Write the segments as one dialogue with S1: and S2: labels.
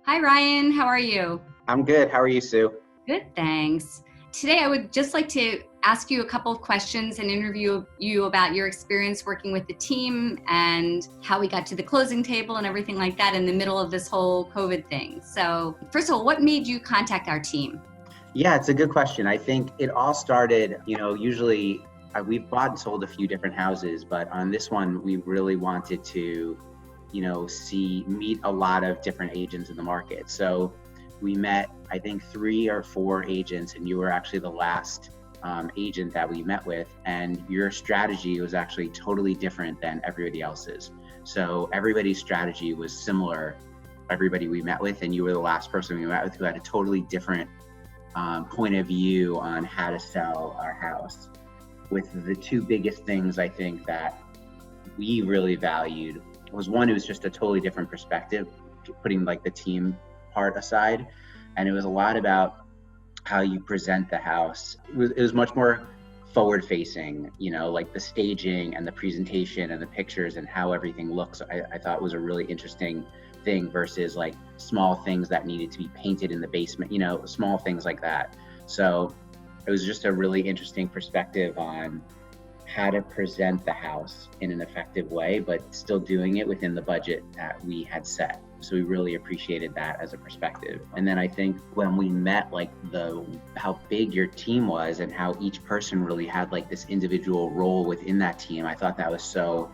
S1: Hi, Ryan. How are you?
S2: I'm good. How are you, Sue?
S1: Good, thanks. Today, I would just like to ask you a couple of questions and interview you about your experience working with the team and how we got to the closing table and everything like that in the middle of this whole COVID thing. So, first of all, what made you contact our team?
S2: Yeah, it's a good question. I think it all started, usually we've bought and sold a few different houses, but on this one, we really wanted to, meet a lot of different agents in the market. So we met, I think, 3 or 4 agents, and you were actually the last agent that we met with. And your strategy was actually totally different than everybody else's. So everybody's strategy was similar, everybody we met with, and you were the last person we met with who had a totally different point of view on how to sell our house. With the 2 biggest things I think that we really valued was one, it was just a totally different perspective, putting like the team part aside. And it was a lot about how you present the house. It was much more forward facing, like the staging and the presentation and the pictures and how everything looks. I thought was a really interesting thing versus like small things that needed to be painted in the basement, small things like that. So it was just a really interesting perspective on how to present the house in an effective way, but still doing it within the budget that we had set. So we really appreciated that as a perspective. And then I think when we met, like how big your team was and how each person really had like this individual role within that team, I thought that was so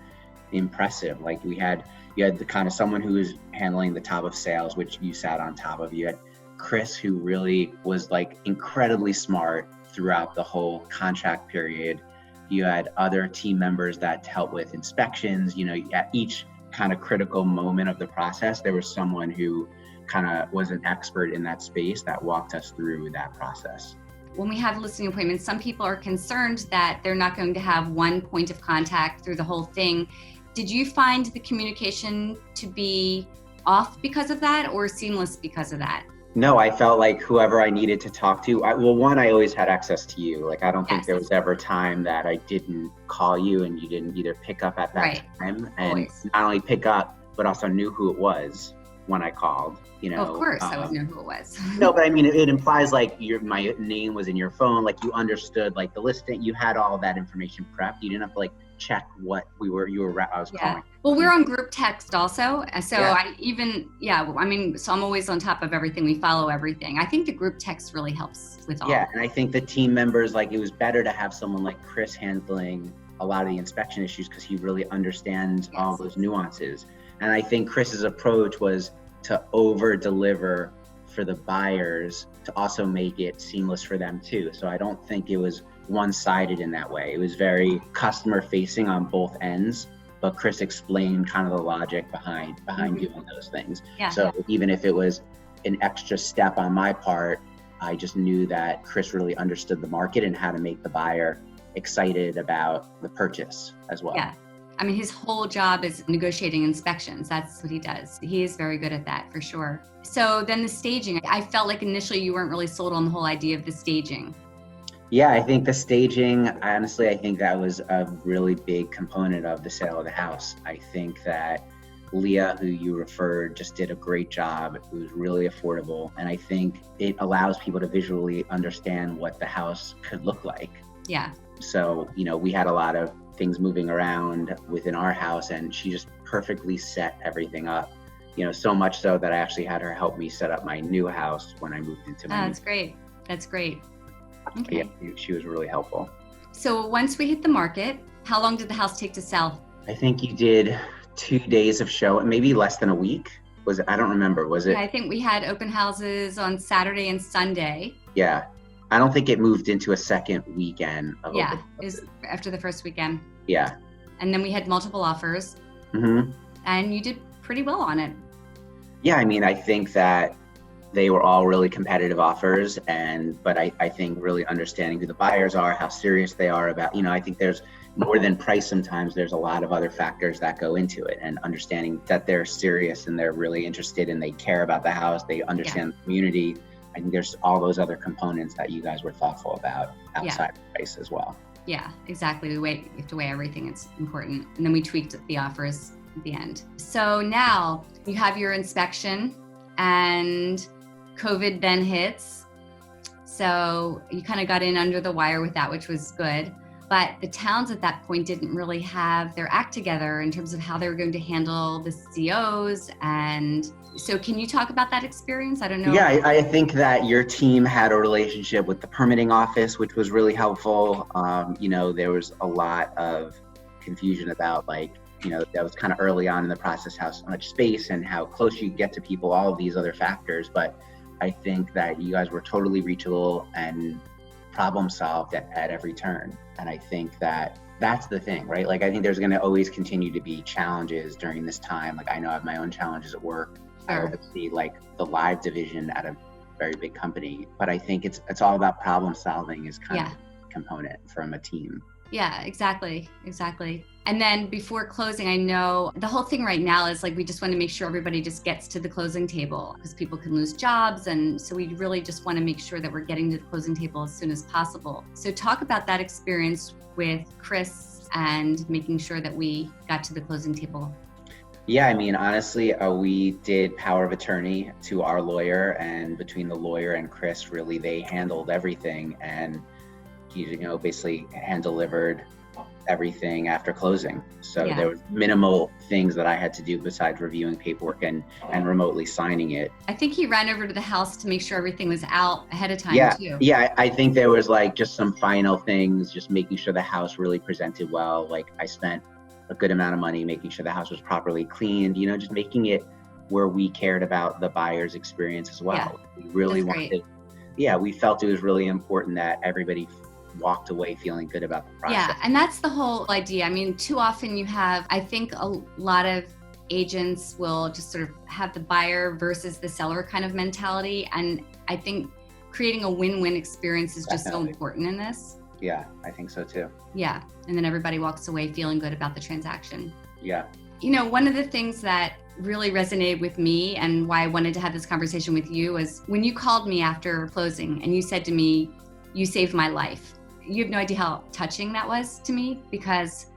S2: impressive. Like you had the kind of someone who was handling the top of sales, which you sat on top of. You had Chris, who really was like incredibly smart throughout the whole contract period. You had other team members that helped with inspections. At each kind of critical moment of the process, there was someone who kind of was an expert in that space that walked us through that process.
S1: When we have listing appointments, some people are concerned that they're not going to have one point of contact through the whole thing. Did you find the communication to be off because of that or seamless because of that?
S2: No, I felt like whoever I needed to talk to, I always had access to you. Like, I don't think there was ever time that I didn't call you and you didn't either pick up at that time. And
S1: always.
S2: Not only pick up, but also knew who it was when I called.
S1: Of course, I would know who it was.
S2: No, but I mean, it implies like my name was in your phone, like you understood like the listing, you had all of that information prepped. You didn't have to like check what I was calling.
S1: Well, we're on group text also. So so I'm always on top of everything. We follow everything. I think the group text really helps with all.
S2: Yeah, and I think the team members, like it was better to have someone like Chris handling a lot of the inspection issues because he really understands all those nuances. And I think Chris's approach was to over deliver for the buyers to also make it seamless for them too. So I don't think it was one-sided in that way. It was very customer facing on both ends, but Chris explained kind of the logic behind doing those things. Yeah. So even if it was an extra step on my part, I just knew that Chris really understood the market and how to make the buyer excited about the purchase as well.
S1: Yeah. I mean, his whole job is negotiating inspections. That's what he does. He is very good at that for sure. So then the staging, I felt like initially you weren't really sold on the whole idea of the staging.
S2: Yeah, I think the staging, honestly, I think that was a really big component of the sale of the house. I think that Leah, who you referred, just did a great job. It was really affordable. And I think it allows people to visually understand what the house could look like.
S1: Yeah.
S2: So, we had a lot of things moving around within our house and she just perfectly set everything up. So much so that I actually had her help me set up my new house when I moved into my
S1: That's great. That's great. Okay.
S2: Yeah, she was really helpful.
S1: So once we hit the market, how long did the house take to sell?
S2: I think you did 2 days of show, maybe less than a week. I don't remember, was it?
S1: I think we had open houses on Saturday and Sunday.
S2: Yeah. I don't think it moved into a second weekend of
S1: open
S2: houses.
S1: It was after the first weekend.
S2: Yeah.
S1: And then we had multiple offers.
S2: Mm-hmm.
S1: And you did pretty well on it.
S2: Yeah, I mean, I think that they were all really competitive offers, but I think really understanding who the buyers are, how serious they are about, I think there's more than price sometimes, there's a lot of other factors that go into it, and understanding that they're serious and they're really interested and they care about the house, they understand the community. I think there's all those other components that you guys were thoughtful about outside of price as well.
S1: Yeah, exactly. You have to weigh everything. It's important. And then we tweaked the offers at the end. So now you have your inspection and COVID then hits. So you kind of got in under the wire with that, which was good. But the towns at that point didn't really have their act together in terms of how they were going to handle the COs. And so can you talk about that experience? I don't know.
S2: Yeah, I think that your team had a relationship with the permitting office, which was really helpful. There was a lot of confusion about that was kind of early on in the process, how much space and how close you get to people, all of these other factors. But I think that you guys were totally reachable and problem solved at every turn. And I think that that's the thing, right? Like, I think there's going to always continue to be challenges during this time. Like, I know I have my own challenges at work.
S1: Sure.
S2: I oversee the live division at a very big company, but I think it's all about problem solving is kind of a component from a team.
S1: Yeah, exactly. And then before closing, I know the whole thing right now is we just want to make sure everybody just gets to the closing table because people can lose jobs. And so we really just want to make sure that we're getting to the closing table as soon as possible. So talk about that experience with Chris and making sure that we got to the closing table.
S2: Yeah, I mean, honestly, we did power of attorney to our lawyer, and between the lawyer and Chris, really, they handled everything. And he, basically hand delivered everything after closing. So there was minimal things that I had to do besides reviewing paperwork and remotely signing it.
S1: I think he ran over to the house to make sure everything was out ahead of time too.
S2: Yeah, I think there was just some final things, just making sure the house really presented well. I spent a good amount of money making sure the house was properly cleaned, just making it where we cared about the buyer's experience as well.
S1: Yeah,
S2: we really wanted, we felt it was really important that everybody walked away feeling good about the process.
S1: Yeah, and that's the whole idea. I mean, too often I think a lot of agents will just sort of have the buyer versus the seller kind of mentality. And I think creating a win-win experience is just so important in this.
S2: Yeah, I think so too.
S1: Yeah, and then everybody walks away feeling good about the transaction.
S2: Yeah.
S1: One of the things that really resonated with me and why I wanted to have this conversation with you was when you called me after closing and you said to me, "You saved my life." You have no idea how touching that was to me because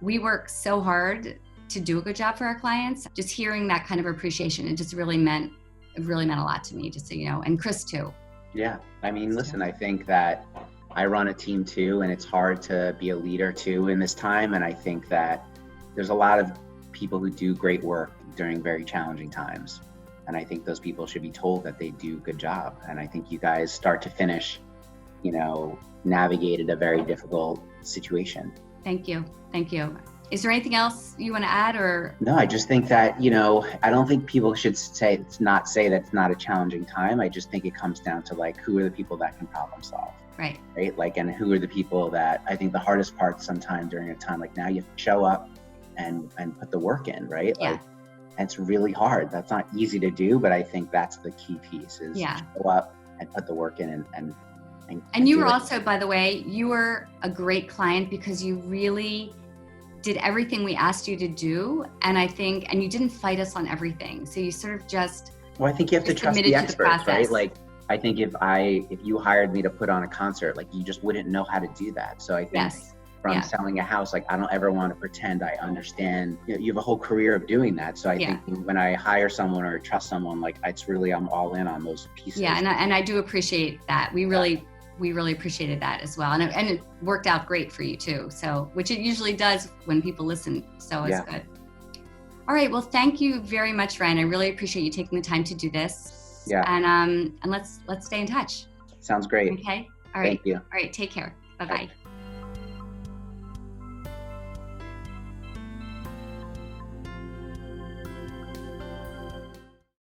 S1: we work so hard to do a good job for our clients. Just hearing that kind of appreciation, it really meant a lot to me, just so you know, and Chris too.
S2: Yeah, I mean, listen, I think that I run a team too, and it's hard to be a leader too in this time. And I think that there's a lot of people who do great work during very challenging times. And I think those people should be told that they do a good job. And I think you guys start to finish, navigated a very difficult situation.
S1: Thank you. Is there anything else you want to add or?
S2: No, I just think that, I don't think people should say that it's not a challenging time. I just think it comes down to who are the people that can problem solve.
S1: Right.
S2: And who are the people that I think the hardest part sometimes during a time like now, you have to show up and put the work in, right?
S1: Yeah.
S2: It's really hard. That's not easy to do, but I think that's the key piece is show up and put the work in
S1: and you were also, by the way, you were a great client because you really did everything we asked you to do. And you didn't fight us on everything. So you sort of
S2: I think you have to trust the experts, right? I think if you hired me to put on a concert, you just wouldn't know how to do that. So I think from selling a house, I don't ever want to pretend I understand. You have a whole career of doing that. So I think when I hire someone or trust someone, it's really, I'm all in on those pieces.
S1: Yeah, and I do appreciate that. We really appreciated that as well. And it worked out great for you too. So, which it usually does when people listen. So it's good. All right. Well, thank you very much, Ryan. I really appreciate you taking the time to do this.
S2: Yeah.
S1: And let's stay in touch.
S2: Sounds great.
S1: Okay. All right.
S2: Thank you.
S1: All right. Take care. Bye-bye.